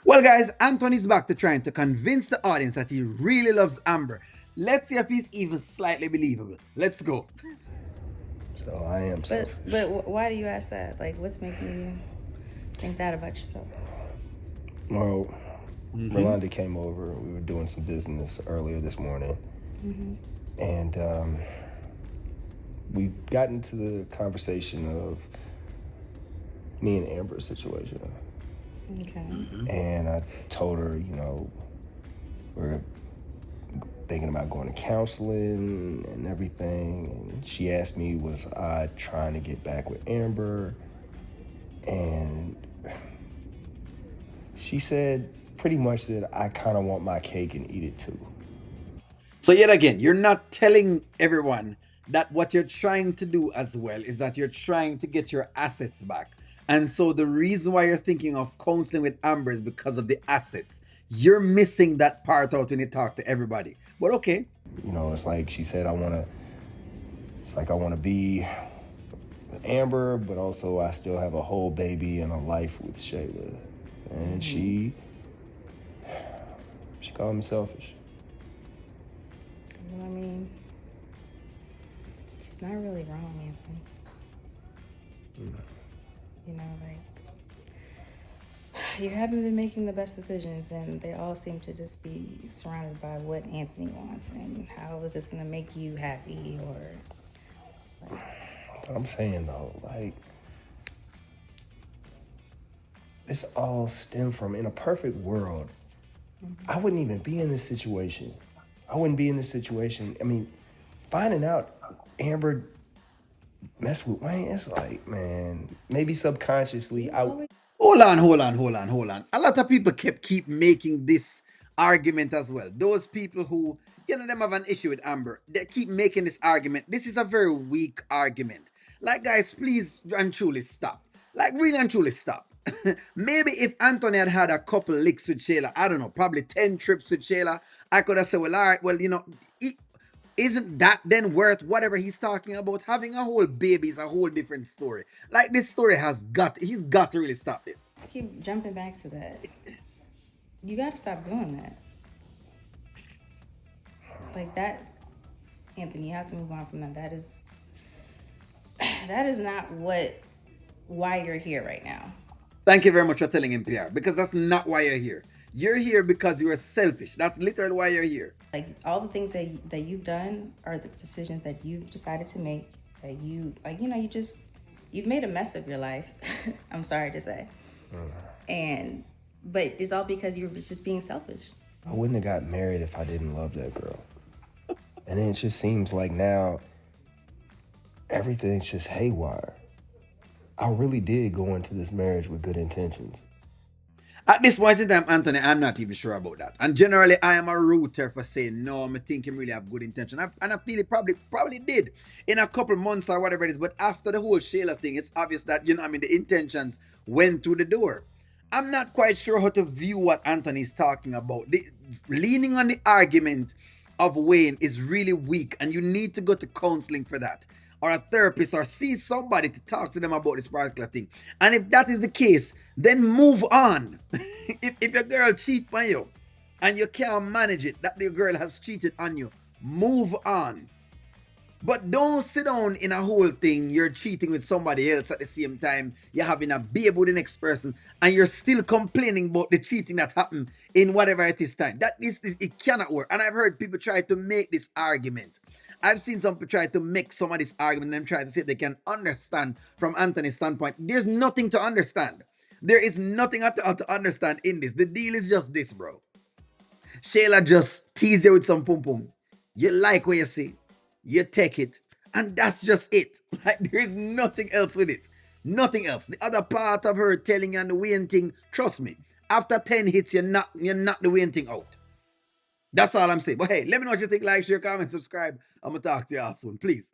Well, guys, Anthony's back to trying to convince the audience that he really loves Amber. Let's see if he's even slightly believable. Let's go. So I am selfish. Why do you ask that? Like, what's making you think that about yourself? Well, Mm-hmm. Rolanda came over. We were doing some business earlier this morning, Mm-hmm. and we got into the conversation of me and Amber's situation. Okay. And I told her, we're thinking about going to counseling and everything. And she asked me, was I trying to get back with Amber? And she said pretty much that I kind of want my cake and eat it too. So, yet again, you're not telling everyone that what you're trying to do as well is that you're trying to get your assets back. And so, the reason why you're thinking of counseling with Amber is because of the assets. You're missing that part out when you talk to everybody. But okay. It's like she said, it's like I want to be with Amber, but also I still have a whole baby and a life with Shayla. And Mm-hmm. she called me selfish. Well, I mean, she's not really wrong, Anthony. You know, like, you haven't been making the best decisions, and they all seem to just be surrounded by what Anthony wants and how is this going to make you happy or like. But I'm saying though, like, this all stemmed from, in a perfect world, I Mm-hmm. wouldn't even be in this situation. I wouldn't be in this situation. I mean, finding out Amber messed with Wayne, it's like, man, maybe subconsciously, Hold on. A lot of people keep making this argument as well. Those people who, them have an issue with Amber, they keep making this argument. This is a very weak argument. Like, guys, please and truly stop. Like, really and truly stop. Maybe if Anthony had had a couple licks with Shayla, I don't know, probably 10 trips with Shayla, I could have said, well, all right, well, isn't that then worth whatever he's talking about? Having a whole baby is a whole different story. Like, this story he's got to really stop this. Keep jumping back to that. You got to stop doing that. Like that, Anthony. You have to move on from that. That is not why you're here right now. Thank you very much for telling him, PR, because that's not why you're here. You're here because you are selfish. That's literally why you're here. Like all the things that you've done are the decisions that you've decided to make. That you like, you've made a mess of your life. I'm sorry to say, and but it's all because you were just being selfish. I wouldn't have got married if I didn't love that girl. And then it just seems like now everything's just haywire. I really did go into this marriage with good intentions. At this point in time, Anthony, I'm not even sure about that. And generally, I am a rooter for saying no. I think him really have good intention, and I feel it probably did in a couple months or whatever it is. But after the whole Shayla thing, it's obvious that the intentions went through the door. I'm not quite sure how to view what Anthony's talking about. Leaning on the argument of Wayne is really weak, and you need to go to counseling for that, or a therapist, or see somebody to talk to them about this particular thing. And if that is the case, then move on. if your girl cheat on you and you can't manage it, that the girl has cheated on you, move on. But don't sit down in a whole thing. You're cheating with somebody else at the same time. You're having a baby with the next person, and you're still complaining about the cheating that happened in whatever it is time. It cannot work. And I've heard people try to make this argument. I've seen some people try to make some of this argument and try to say they can understand from Anthony's standpoint. There's nothing to understand. There is nothing at all to understand in this. The deal is just this, bro. Shayla just tease you with some pum pum. You like what you see, you take it, and that's just it. Like, there's nothing else with it. Nothing else. The other part of her telling you and the Wayne thing, trust me, after 10 hits, you're not the Wayne thing out. That's all I'm saying. But hey, let me know what you think. Like, share, comment, subscribe. I'm gonna talk to y'all soon. Please.